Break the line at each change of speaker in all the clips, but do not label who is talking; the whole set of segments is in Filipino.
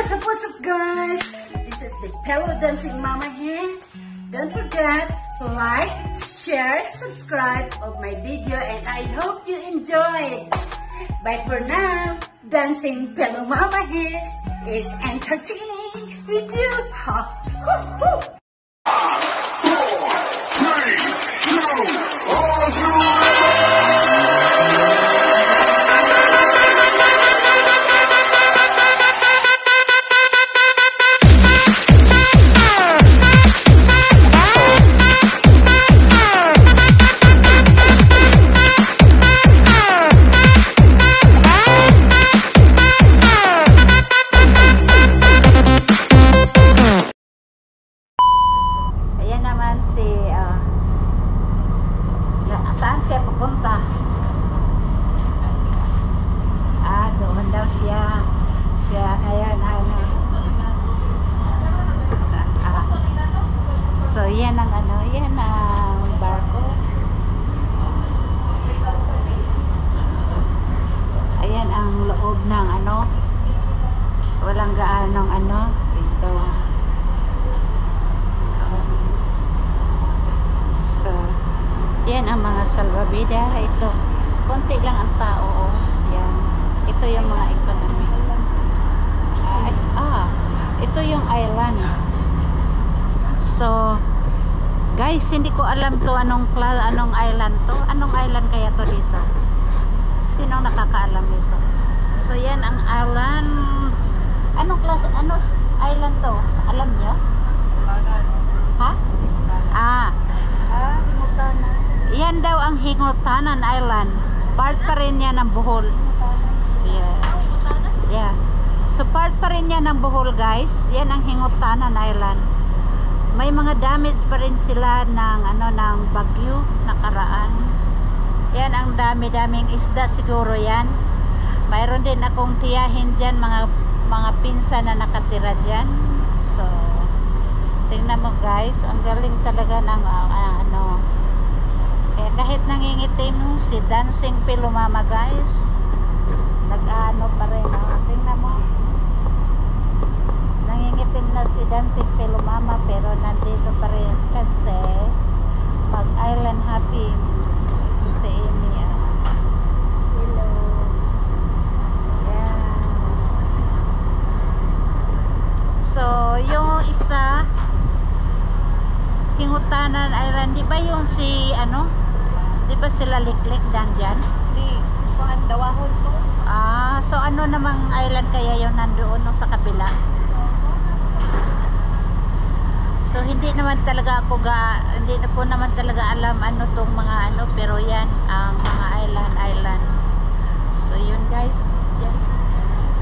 what's up guys? This is the Pillow Dancing Mama here. Don't forget to like, share, subscribe of my video and I hope you enjoy. Bye for now. Dancing Pillow Mama here is entertaining with you. Ha! Woo! 'Yan ang dami-daming isda siguro 'yan. Mayroon din akong tiyahin diyan, mga pinsan na nakatira diyan. So, tingnan mo guys, ang galing talaga ng ano. Kaya kahit nangingitim si Dancing Pillow Mama guys, nag-ano pa rin. Tingnan mo. Nangingitim na si Dancing Pillow Mama pero nandito pa rin kasi mag-island hopping si Amy. Hello. Yeah. So, yung isa Hingutanan Island, di ba yung si ano? Di ba sila Liklik dyan?
Di, kuhan dawahon to.
So ano namang island kaya yung nandoon no, sa kabila? So hindi naman talaga ako hindi ko naman talaga alam ano tong mga ano, pero yan ang mga island. So yun guys, dyan.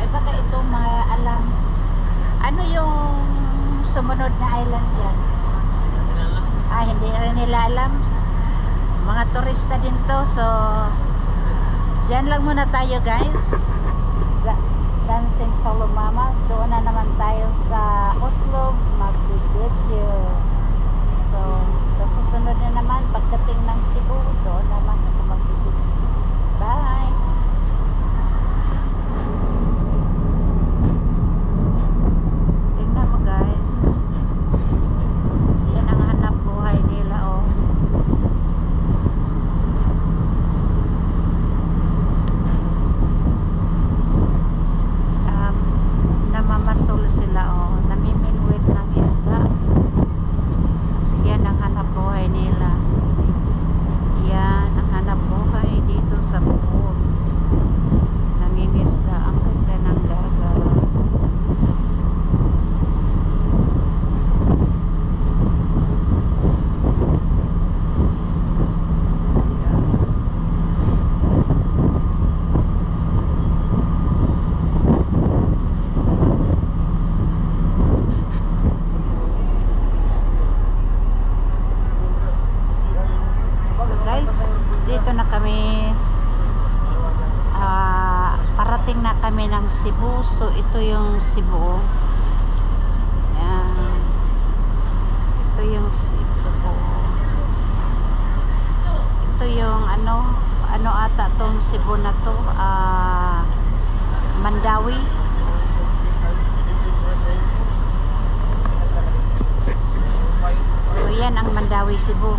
Ay baka itong mga alam. Ano yung sumunod na island dyan? Hindi rin nila alam. Mga turista din to. So dyan lang muna tayo guys. Dancing Pillow Mama. Doon na naman tayo sa Oslo mag-video. So sa susunod na naman pagdating ng Cebu, doon naman ako mag-video. Bye! Tingnan mo guys, yan ang hanap buhay nila oh. Namamasol sila oh, namimingwit ng isda. So, yan ang hanap buhay nila. Yan ang hanap buhay dito sa Bohol. Nangingisda, ang ganda ng dagat. Dito na kami parating na kami ng Cebu. So ito yung Cebu. Yan. Ito yung Cebu. Ito yung ano ata tong Cebu na to, Mandawi. Mandawi, Cebu.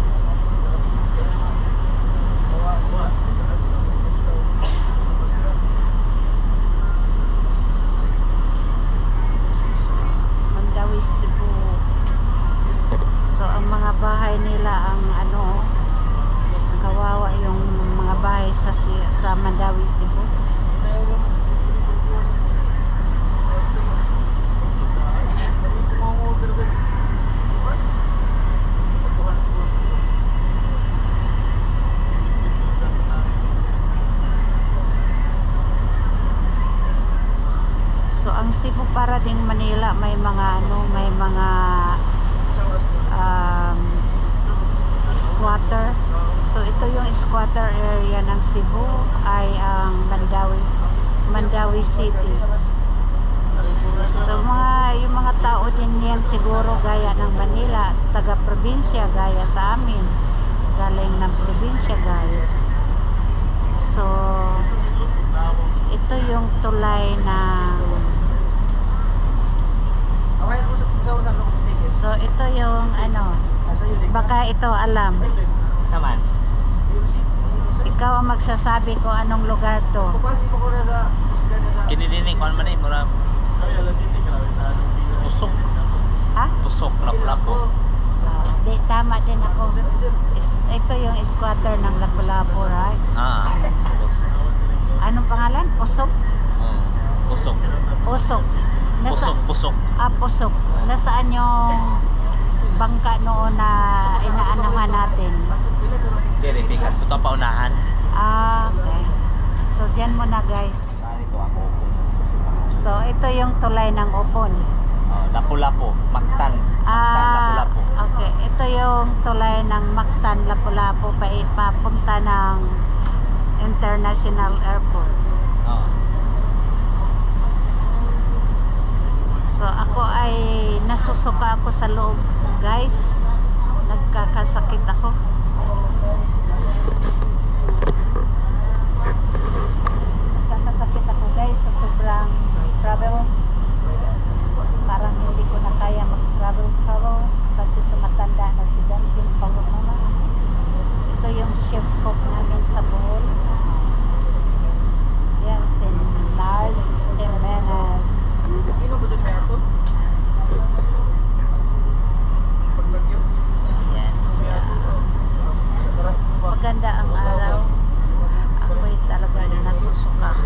Mandawi, Cebu. So ang mga bahay nila ang ano, kawawa yung mga bahay sa Mandawi, Cebu. So ang Cebu para ding Manila may mga ano, may mga squatter. So ito yung squatter area ng Cebu ay ang Mandawi City. So yung mga tao din yan siguro gaya ng Manila, taga probinsya gaya sa amin. Galing ng probinsya guys. So ito yung tulay ng so ito yung ano, baka ito alam.
Naman.
Ikaw ang magsasabi ko anong lugar to.
Kini din kon man eh mura pusok.
Ha?
Pusok lapu-lapu.
Di, tama din ako. Ito yung squatter ng Lapu-Lapu, right?
Ah, pusok.
Anong pangalan? Pusok?
Pusok.
Pusok.
Pusok.
Pusok. Nasaan yung bangka noon na inaanahan natin?
Dere pikas to pa unahan.
Okay. So dyan muna guys.
Ito ang upon.
So ito yung tulay ng Upon.
Lapu-lapu, Mactan. Mactan Lapu-lapu.
Okay. Ito yung tulay ng Mactan, Lapu-Lapu papunta ng International Airport. So ako ay nasusuka ako sa loob guys. Nagkakasakit ako. Nagkakasakit ako guys sa sobrang travel. Parang hindi ko na kaya mag-travel kasi tumatanda na si Dancing Pangulama. Ito yung chef cook namin sa Bohol. Yan si Lars Jimenez. Yan siya. Maganda ang araw. Ako'y talaga nasusuka.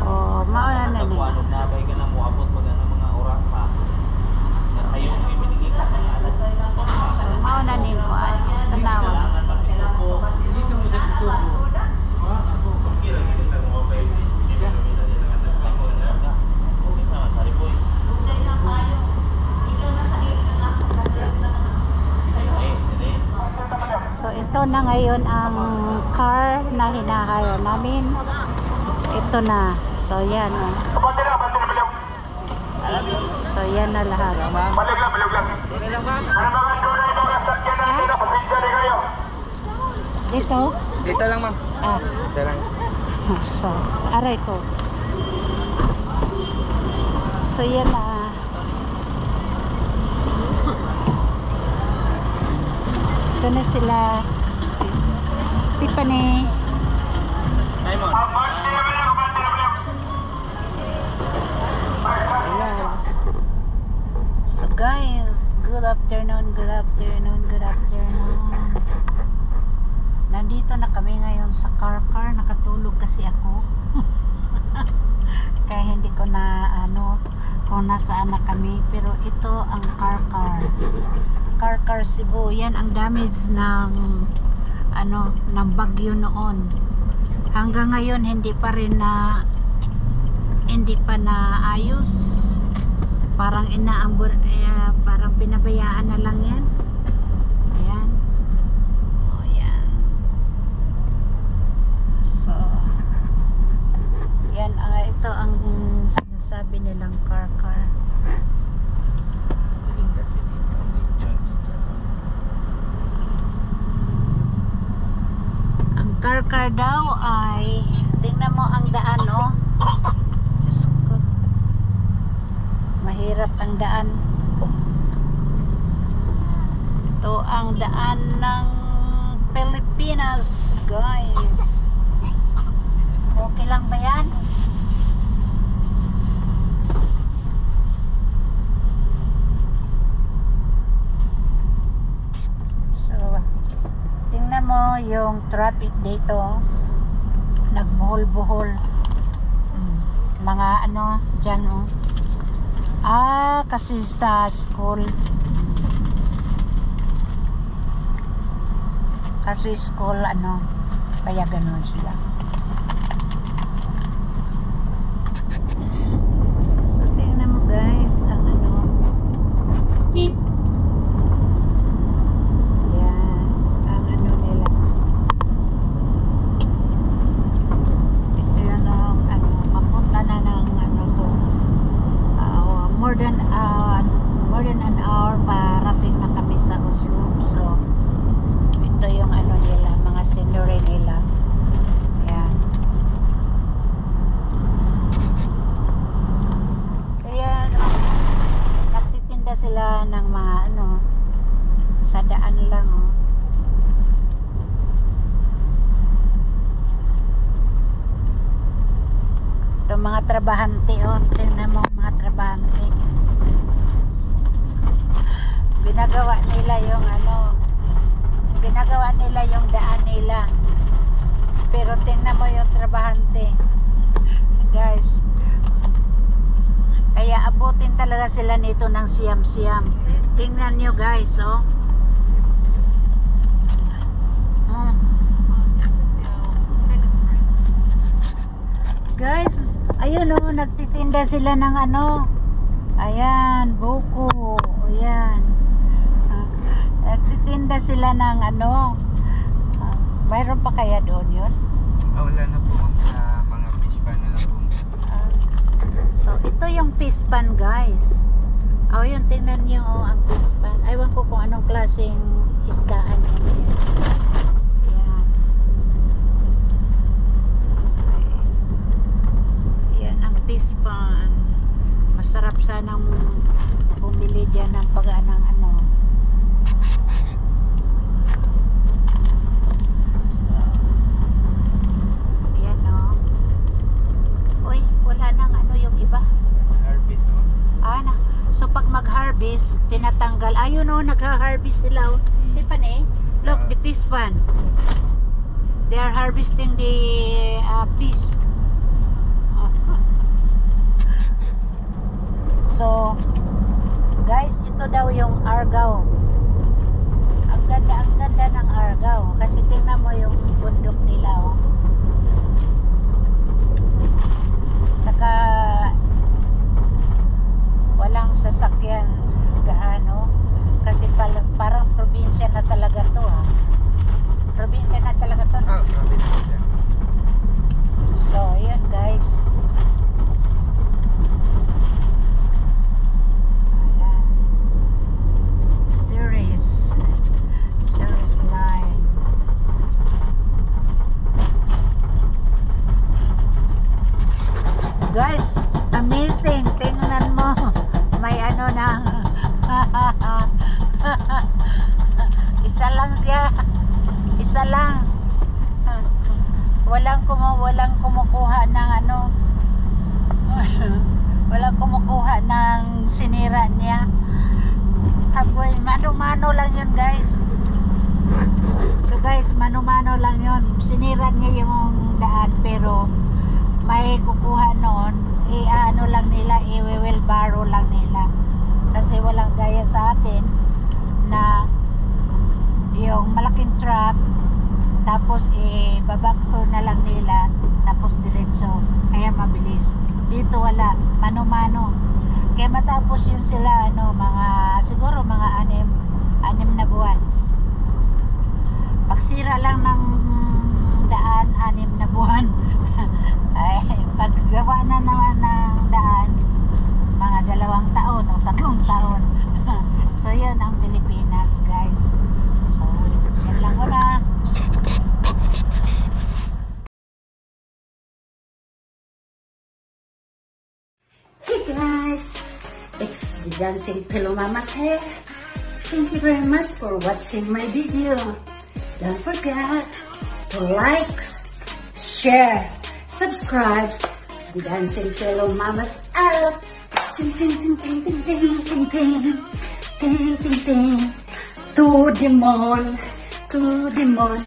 So, mauna na ni.
Ano na bay ka na mo abot pag ano mga oras ha. Sa iyo may binigay ka ng alas.
So, mauna ni ko tanawa. So, ito na ngayon ang car na hinahire namin. Ito na. So, yan. So, yan na lahat. Dito?
Dito lang, ma'am. Isa lang.
So, aray ko. So, yan na. Ito na sila. Tiffany.
Simon.
So guys, good afternoon. Nandito na kami ngayon sa car. Nakatulog kasi ako. Kaya hindi ko na kung nasaan na kami. Pero ito ang car. Car Cebu. Yan ang damage ng ng bagyo noon. Hanggang ngayon hindi pa naayos. Parang parang pinabayaan na lang yan. Ayan. Oh, yan. So, yan ito ang sinasabi nilang car.
Kasi dito, charge.
mahirap ang daan. Ito ang daan ng Pilipinas, guys. Okay lang ba yan? So, tingnan mo yung traffic dito. Nagbuhol-buhol. Mga ano, dyan oh. Kasi sa school. Kasi school ano, kaya ganun sila. So tingnan mo guys, ang ano. Yan, ang ano nila. Ito yan ang ano, mapunta na ng ano to. More than an hour parating na kami sa Oslo. So ito yung ano nila, mga scenery nila. Ayan. Kaya nagtitinda sila ng mga ano sa daan lang oh. Ito mga trabahante oh. Tingnan mo mga trabahante. Ginagawa nila yung ano, ginagawa nila yung daan nila, pero tingnan mo yung trabahante guys, kaya abutin talaga sila nito ng siyam-siyam. Tingnan nyo guys oh. Guys, ayun oh, nagtitinda sila ng ano, ayan, buko, ayan. Nagtitinda sila ng ano. Mayroon pa kaya doon yun?
Wala na po ma'am, sa mga fish pan na lang po.
So ito yung fish pan guys. Yun, tingnan nyo oh, ang fish pan. Aywan ko kung anong klaseng isdaan yan. Ayan. So, yan ang fish pan. Masarap sanang bumili dyan ng pag-anang ano. So pag mag-harvest, tinatanggal. Ayun oh, nag-harvest sila oh. Di pa eh? Look, the fish pan. They are harvesting the fish. So, guys, ito daw yung Argao. Ang ganda ng Argao. Kasi tingnan mo yung bundok nila oh. Saka walang sasakyan gaano kasi parang probinsya na talaga to ha. Probinsya na talaga to.
Probinsya.
So yun guys. Ayan. Series line. Guys, amazing. Tingnan mo. May ano na isa lang siya, isa lang, walang kumukuha ng ano walang kumukuha ng sinira niya. Agoy, mano-mano lang yun guys. So guys, mano-mano lang yun, sinira niya yung daan pero may kukuha noon, ano lang nila, i-wheelbarrow lang nila. Kasi walang gaya sa atin na yung malaking truck tapos babakto na lang nila tapos diretso, kaya mabilis. Dito wala, mano-mano. Kaya matapos yun sila ano, siguro mga 6 na buwan. Pagsira lang ng daan, 6 na buwan. Ay, paggawa na naman ng daan, mga 2 taon o 3 taon. So yun ang Pilipinas guys. So yan lang muna. Hey guys, it's
Dancing Pillow Mama's here. Thank you very much for watching my video. Don't forget to like, share, subscribe. The Dancing Pillow Mama's out. Ting ting ting ting ting ting ting ting ting ting ting. To the moon, to the moon.